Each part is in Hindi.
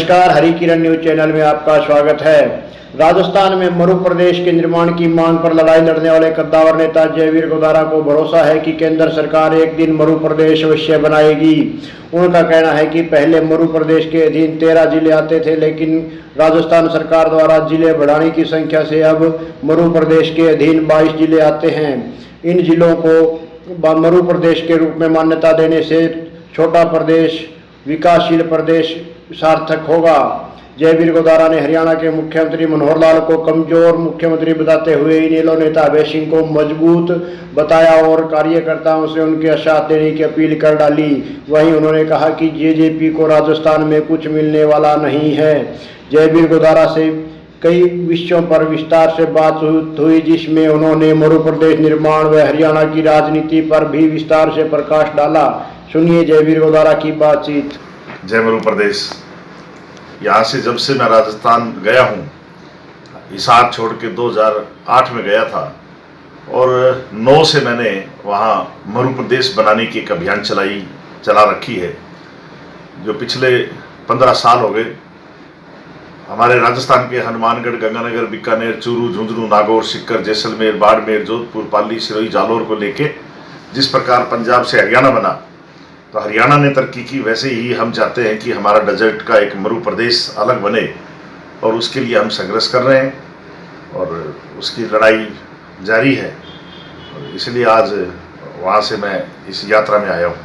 नमस्कार, हरी किरण न्यूज चैनल में आपका स्वागत है। राजस्थान में मरु प्रदेश के निर्माण की मांग पर लड़ाई लड़ने वाले कद्दावर नेता जयवीर गोदारा को भरोसा है कि केंद्र सरकार एक दिन मरु प्रदेश अवश्य बनाएगी। उनका कहना है कि पहले मरु प्रदेश के अधीन 13 जिले आते थे, लेकिन राजस्थान सरकार द्वारा जिले बढ़ाने की संख्या से अब मरु प्रदेश के अधीन 22 जिले आते हैं। इन जिलों को मरु प्रदेश के रूप में मान्यता देने से छोटा प्रदेश विकासशील प्रदेश सार्थक होगा। जयवीर गोदारा ने हरियाणा के मुख्यमंत्री मनोहर लाल को कमजोर मुख्यमंत्री बताते हुए इनेलो नेता अभय सिंह को मजबूत बताया और कार्यकर्ताओं से उनके साथ देने की अपील कर डाली। वहीं उन्होंने कहा कि जेजेपी को राजस्थान में कुछ मिलने वाला नहीं है। जयवीर गोदारा से कई विषयों पर विस्तार से बात हुई, जिसमें उन्होंने मरु प्रदेश निर्माण व हरियाणा की राजनीति पर भी विस्तार से प्रकाश डाला। सुनिए जयवीर गोदारा की बातचीत। जय मरु प्रदेश। यहाँ से जब से मैं राजस्थान गया हूँ, हिसार छोड़ के 2008 में गया था और 9 से मैंने वहाँ मरु प्रदेश बनाने की एक अभियान चला रखी है। जो पिछले 15 साल हो गए हमारे राजस्थान के हनुमानगढ़, गंगानगर, बीकानेर, चूरू, झुंझुनू, नागौर, सीकर, जैसलमेर, बाड़मेर, जोधपुर, पाली, सिरोही, जालौर को लेके जिस प्रकार पंजाब से हरियाणा बना, तो हरियाणा ने तरक्की की, वैसे ही हम चाहते हैं कि हमारा डेजर्ट का एक मरु प्रदेश अलग बने और उसके लिए हम संघर्ष कर रहे हैं और उसकी लड़ाई जारी है। इसलिए आज वहाँ से मैं इस यात्रा में आया हूँ।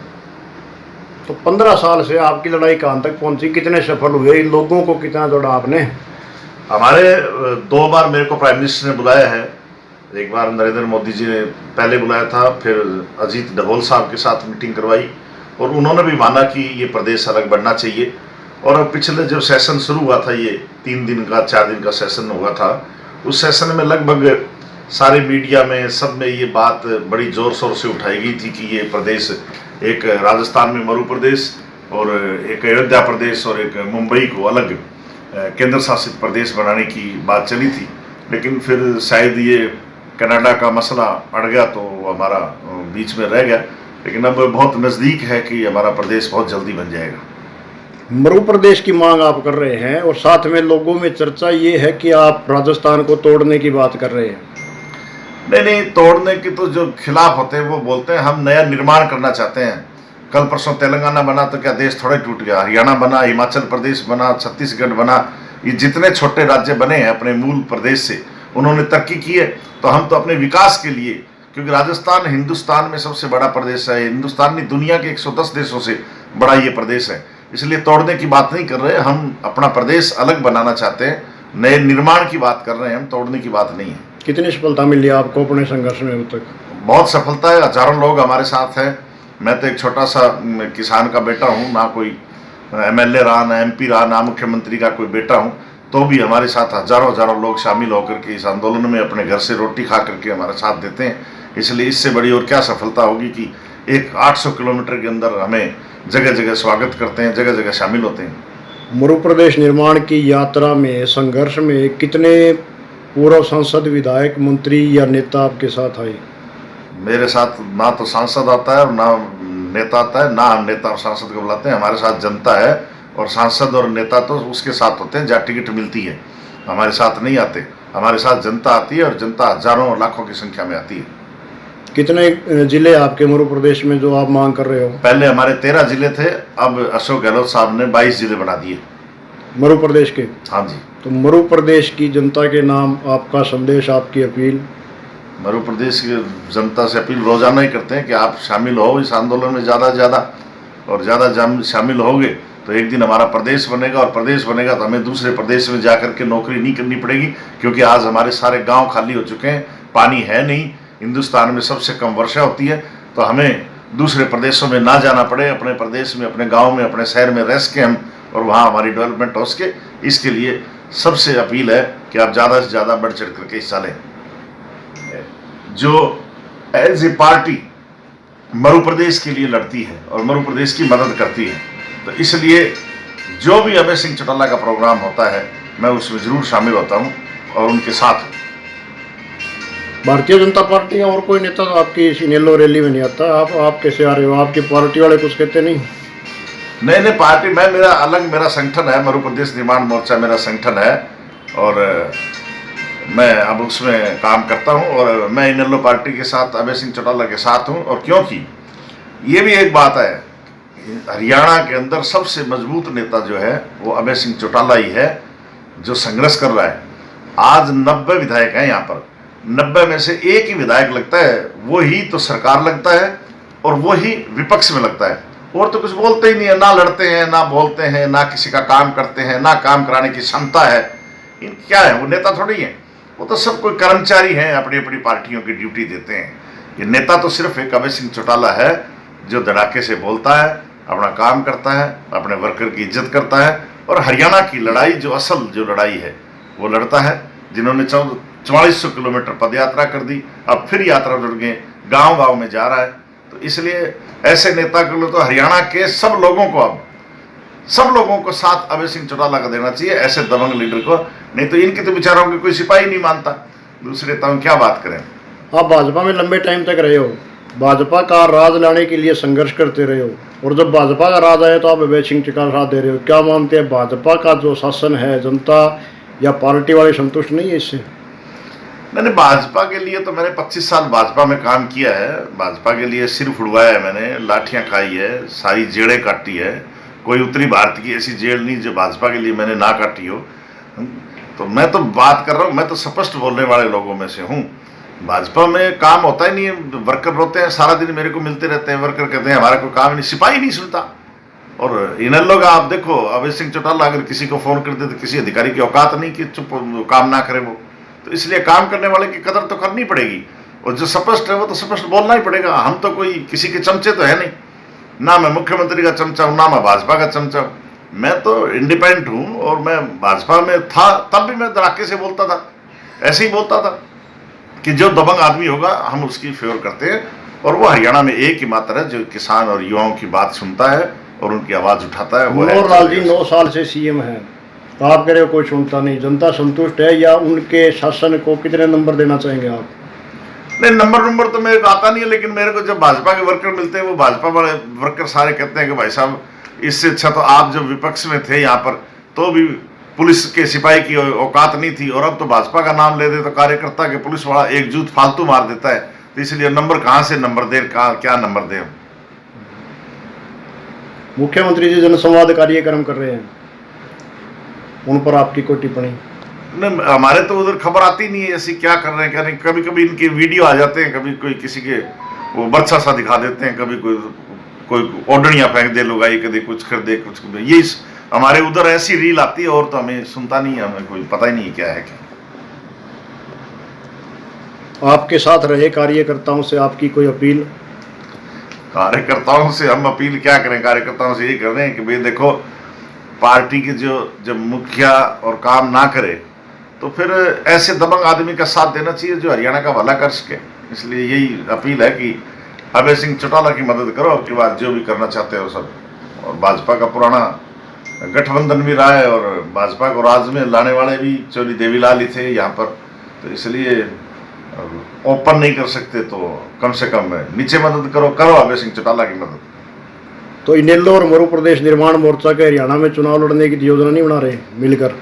तो 15 साल से आपकी लड़ाई कहाँ तक पहुँची, कितने सफल हुए, इन लोगों को कितना जोड़ा आपने? हमारे 2 बार मेरे को प्राइम मिनिस्टर ने बुलाया है। एक बार नरेंद्र मोदी जी ने पहले बुलाया था, फिर अजीत डभोल साहब के साथ मीटिंग करवाई और उन्होंने भी माना कि ये प्रदेश अलग बढ़ना चाहिए। और अब पिछले जब सेशन शुरू हुआ था, ये 3 दिन का 4 दिन का सेशन हुआ था, उस सेशन में लगभग सारे मीडिया में सब में ये बात बड़ी ज़ोर शोर से उठाई गई थी कि ये प्रदेश एक राजस्थान में मरु प्रदेश और एक अयोध्या प्रदेश और एक मुंबई को अलग केंद्र शासित प्रदेश बनाने की बात चली थी। लेकिन फिर शायद ये कनाडा का मसला अड़ गया तो हमारा बीच में रह गया। लेकिन अब बहुत नज़दीक है कि हमारा प्रदेश बहुत जल्दी बन जाएगा। मरु प्रदेश की मांग आप कर रहे हैं और साथ में लोगों में चर्चा ये है कि आप राजस्थान को तोड़ने की बात कर रहे हैं। नहीं, तोड़ने की तो जो खिलाफ होते हैं वो बोलते हैं हम नया निर्माण करना चाहते हैं। कल परसों तेलंगाना बना तो क्या देश थोड़ा टूट गया? हरियाणा बना, हिमाचल प्रदेश बना, छत्तीसगढ़ बना, ये जितने छोटे राज्य बने हैं अपने मूल प्रदेश से, उन्होंने तरक्की की है। तो हम तो अपने विकास के लिए, क्योंकि राजस्थान हिंदुस्तान में सबसे बड़ा प्रदेश है, हिंदुस्तान नहीं दुनिया के 110 देशों से बड़ा ये प्रदेश है, इसलिए तोड़ने की बात नहीं कर रहे। हम अपना प्रदेश अलग बनाना चाहते हैं, नए निर्माण की बात कर रहे हैं, हम तोड़ने की बात नहीं है। कितनी सफलता मिली आपको अपने संघर्ष में अब तक? बहुत सफलता है, हजारों लोग हमारे साथ हैं। मैं तो एक छोटा सा किसान का बेटा हूँ, ना कोई MLA रहा, ना MP रहा, ना मुख्यमंत्री का कोई बेटा हूँ, तो भी हमारे साथ हजारों लोग शामिल होकर के इस आंदोलन में अपने घर से रोटी खा करके हमारा साथ देते हैं। इसलिए इससे बड़ी और क्या सफलता होगी कि एक 800 किलोमीटर के अंदर हमें जगह जगह स्वागत करते हैं, जगह जगह शामिल होते हैं। मरु प्रदेश निर्माण की यात्रा में, संघर्ष में कितने पूर्व सांसद, विधायक, मंत्री या नेता आपके साथ आए? मेरे साथ ना तो सांसद आता है और ना नेता आता है, ना हम नेता और सांसद को बुलाते हैं। हमारे साथ जनता है और सांसद और नेता तो उसके साथ होते हैं जहाँ टिकट मिलती है, हमारे साथ नहीं आते। हमारे साथ जनता आती है और जनता हजारों और लाखों की संख्या में आती है। कितने जिले आपके मरु प्रदेश में जो आप मांग कर रहे हो? पहले हमारे 13 जिले थे, अब अशोक गहलोत साहब ने 22 जिले बना दिए मरु प्रदेश के। हाँ जी। तो मरु प्रदेश की जनता के नाम आपका संदेश, आपकी अपील? मरु प्रदेश की जनता से अपील रोजाना ही करते हैं कि आप शामिल हो इस आंदोलन में ज़्यादा से ज़्यादा, और ज़्यादा शामिल होगे तो एक दिन हमारा प्रदेश बनेगा, और प्रदेश बनेगा तो हमें दूसरे प्रदेश में जा करके नौकरी नहीं करनी पड़ेगी। क्योंकि आज हमारे सारे गांव खाली हो चुके हैं, पानी है नहीं, हिंदुस्तान में सबसे कम वर्षा होती है, तो हमें दूसरे प्रदेशों में ना जाना पड़े, अपने प्रदेश में, अपने गाँव में, अपने शहर में रह सके हम और वहाँ हमारी डेवलपमेंट हो सके। इसके लिए सबसे अपील है कि आप ज़्यादा से ज़्यादा बढ़ चढ़ करके हिस्सा लें। जो एज ए पार्टी मरु प्रदेश के लिए लड़ती है और मरु प्रदेश की मदद करती है, तो इसलिए जो भी अभय सिंह चौटाला का प्रोग्राम होता है मैं उसमें ज़रूर शामिल होता हूँ और उनके साथ हूँ। भारतीय जनता पार्टी और कोई नेता तो आपकी इनेलो रैली में नहीं आता? आप कैसे आ रहे हो? आपकी पार्टी वाले कुछ कहते नहीं? नहीं नहीं, पार्टी मैं मेरा संगठन है, मरु प्रदेश निर्माण मोर्चा मेरा संगठन है और मैं अब उसमें काम करता हूं और मैं इनेलो पार्टी के साथ अभय सिंह चौटाला के साथ हूं। और क्योंकि ये भी एक बात है, हरियाणा के अंदर सबसे मजबूत नेता जो है वो अभय सिंह चौटाला ही है, जो संघर्ष कर रहा है। आज 90 विधायक हैं यहाँ पर, 90 में से एक ही विधायक लगता है, वो ही तो सरकार लगता है और वो ही विपक्ष में लगता है, और तो कुछ बोलते ही नहीं है, ना लड़ते हैं, ना बोलते हैं, ना किसी का काम करते हैं, ना काम कराने की क्षमता है। इन क्या है, वो नेता थोड़ी है, वो तो सब कोई कर्मचारी हैं, अपनी अपनी पार्टियों की ड्यूटी देते हैं। ये नेता तो सिर्फ एक अभय सिंह चौटाला है जो धड़ाके से बोलता है, अपना काम करता है, अपने वर्कर की इज्जत करता है और हरियाणा की लड़ाई जो असल जो लड़ाई है वो लड़ता है। जिन्होंने 4400 किलोमीटर पद यात्रा कर दी, अब फिर यात्रा जुड़ गए, गांव गांव में जा रहा है। तो इसलिए ऐसे नेता के लिए तो हरियाणा के सब लोगों को, अब सब लोगों को साथ अभय सिंह चौटाला का देना चाहिए, ऐसे दबंग लीडर को। नहीं तो इनकी तो विचारों की कोई सिपाही नहीं मानता, दूसरे नेताओं क्या बात करें। आप भाजपा में लंबे टाइम तक रहे हो, भाजपा का राज लाने के लिए संघर्ष करते रहे हो, और जब भाजपा का राज आया तो आप अभय सिंह चौटाला का साथ दे रहे हो। क्या मानते हैं, भाजपा का जो शासन है, जनता या पार्टी वाले संतुष्ट नहीं है इससे? मैंने भाजपा के लिए तो मैंने 25 साल भाजपा में काम किया है, भाजपा के लिए सिर फुड़वाया है मैंने, लाठियां खाई है, सारी जेड़ें काटी है। कोई उत्तरी भारत की ऐसी जेल नहीं जो भाजपा के लिए मैंने ना काटी हो। तो मैं तो बात कर रहा हूँ, मैं तो स्पष्ट बोलने वाले लोगों में से हूँ। भाजपा में काम होता ही नहीं है, वर्कर रोते हैं सारा दिन, मेरे को मिलते रहते हैं, वर्कर कहते हैं हमारा कोई काम नहीं, सिपाही नहीं सुनता। और इनेलो का आप देखो, अभय सिंह चौटाला अगर किसी को फोन करते तो किसी अधिकारी की औकात नहीं कि चुप काम ना करे वो। तो इसलिए काम करने वाले की कदर तो करनी पड़ेगी, और जो स्पष्ट है वो तो स्पष्ट बोलना ही पड़ेगा। हम तो कोई किसी के चमचे तो है नहीं, ना मैं मुख्यमंत्री का चमचा हूँ, ना मैं भाजपा का चमचा हूँ। मैं तो इंडिपेंडेंट हूँ, और मैं भाजपा में था तब भी मैं धड़ाके से बोलता था, ऐसे ही बोलता था कि जो दबंग आदमी होगा हम उसकी फेवर करते हैं। और वो हरियाणा में एक ही मात्र है जो किसान और युवाओं की बात सुनता है और उनकी आवाज उठाता है, वो मनोहर लाल जी 9 साल से सीएम है, तो आप कह रहे हो कोई सुनता नहीं, जनता संतुष्ट है, या उनके शासन को कितने नंबर देना चाहेंगे आप? नहीं, नंबर तो मेरे को आता नहीं है, लेकिन मेरे को जब भाजपा के वर्कर मिलते हैं, वो भाजपा वाले वर्कर सारे कहते हैं कि भाई साहब, इससे अच्छा तो आप जब विपक्ष में थे यहाँ पर तो भी पुलिस के सिपाही की औकात नहीं थी, और अब तो भाजपा का नाम ले दे तो कार्यकर्ता के पुलिस वाला एक जूत फालतू मार देता है। तो इसलिए नंबर कहाँ से नंबर दे, क्या नंबर दे। मुख्यमंत्री जी जनसंवाद कार्यक्रम कर रहे हैं, उन पर आपकी कोई टिप्पणी? नहीं, हमारे तो उधर खबर आती नहीं है ऐसी क्या कर रहे हैं क्या नहीं। कभी कभी इनके वीडियो आ जाते हैं, कभी कोई किसी के वो बच्चा सा दिखा देते हैं, कभी कोई ओडनियाँ फेंक दे लुगाई, कभी कुछ कर दे कुछ कर दे। ये हमारे उधर ऐसी रील आती है, और तो हमें सुनता नहीं है, हमें कोई पता ही नहीं क्या है क्या। आपके साथ रहे कार्यकर्ताओं से आपकी कोई अपील? कार्यकर्ताओं से हम अपील क्या करें, कार्यकर्ताओं से ये कर रहे हैं कि भाई देखो, पार्टी के जब मुखिया और काम ना करे तो फिर ऐसे दबंग आदमी का साथ देना चाहिए जो हरियाणा का भला कर सके। इसलिए यही अपील है कि अभय सिंह चौटाला की मदद करो, आपके बाद जो भी करना चाहते हो सब। और भाजपा का पुराना गठबंधन भी रहा है, और भाजपा को राज में लाने वाले भी चौधरी देवीलाल ही थे यहाँ पर, तो इसलिए ओपन नहीं कर सकते, तो कम से कम नीचे मदद करो अभय सिंह चौटाला की मदद। तो इनेलो और मरु प्रदेश निर्माण मोर्चा के हरियाणा में चुनाव लड़ने की योजना नहीं बना रहे मिलकर,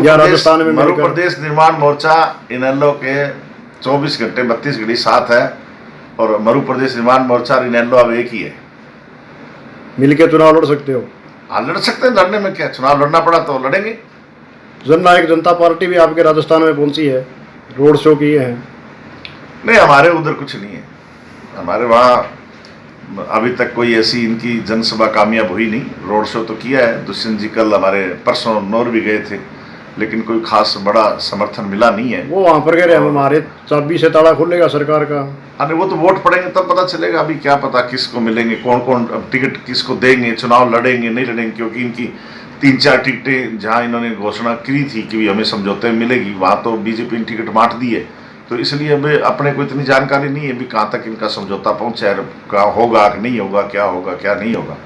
या राजस्थान में मरु प्रदेश निर्माण मोर्चा इनेलो के 24 घंटे 32 घड़ी साथ है, और मरु प्रदेश निर्माण मोर्चा और इनेलो अब एक ही है। मिलकर चुनाव लड़ सकते हो? हाँ, लड़ सकते हैं, लड़ने में क्या, चुनाव लड़ना पड़ा तो लड़ेंगे। जननायक जनता पार्टी भी आपके राजस्थान में पहुंची है, रोड शो किए हैं। नहीं, हमारे उधर कुछ नहीं है, हमारे वहाँ अभी तक कोई ऐसी इनकी जनसभा कामयाब हुई नहीं। रोड शो तो किया है, दुष्यंत जी कल हमारे परसों नौर भी गए थे, लेकिन कोई खास बड़ा समर्थन मिला नहीं है। वो वहाँ पर कह रहे हैं हमारे चाबी से ताला खुलेगा सरकार का। अरे वो तो वोट पड़ेंगे तब पता चलेगा, अभी क्या पता किसको मिलेंगे, कौन कौन अब टिकट किसको देंगे, चुनाव लड़ेंगे नहीं लड़ेंगे, क्योंकि इनकी 3-4 टिकटें जहाँ इन्होंने घोषणा की थी कि हमें समझौते में मिलेगी, वहाँ तो बीजेपी ने टिकट बांट दी है। तो इसलिए अब अपने को इतनी जानकारी नहीं है अभी कहाँ तक इनका समझौता पहुँचा है, क्या होगा कि नहीं होगा, क्या होगा क्या नहीं होगा।